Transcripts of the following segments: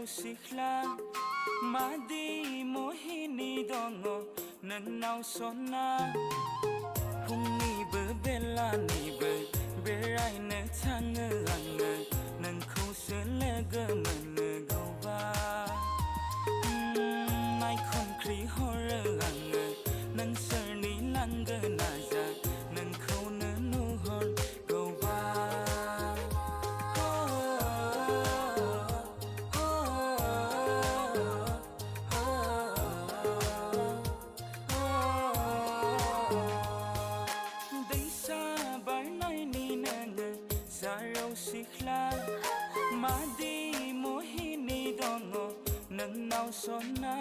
sikla madi mohini dongo nanau sona hungni be bella ni be berai ne changa anga nang khose lega man go ba nai khon kri hor anga nang serni langa na ja nang khone nu hor go ba madi mohini dongo nanau sona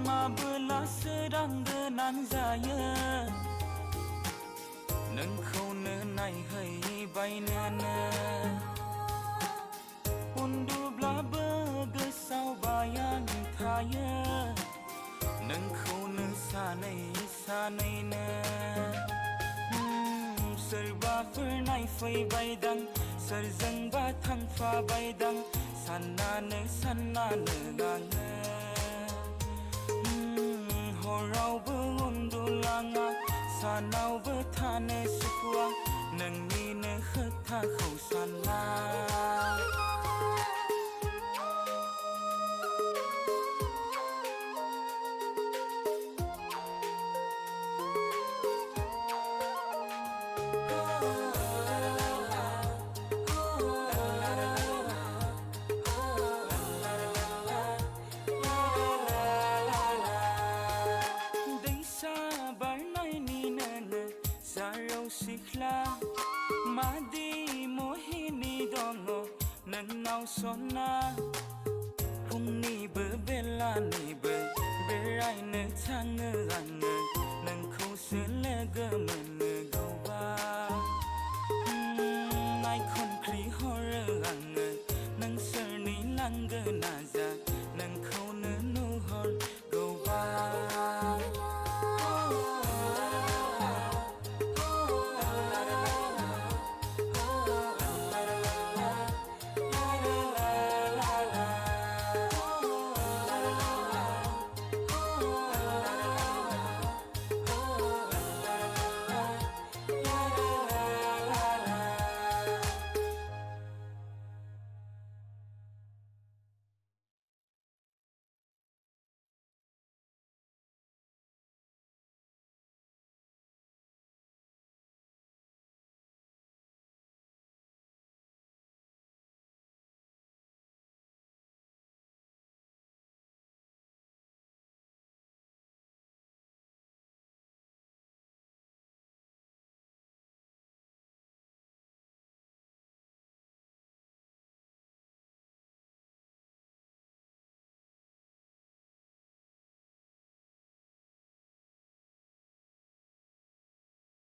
mabela sedang genang jaya nang khone nai hai bai na undu bla be sao bayan thaya nang khone sa nei na serba phir nai phai bai dang sar jang ba thang pha bai dang sanna ne gang horau bu undu langa sanau bu thane sukwa nang ni ne khatha khau sanna madi mohini dongo nanau sona hungni be bella ni be berai ne changa anga nang khose lega man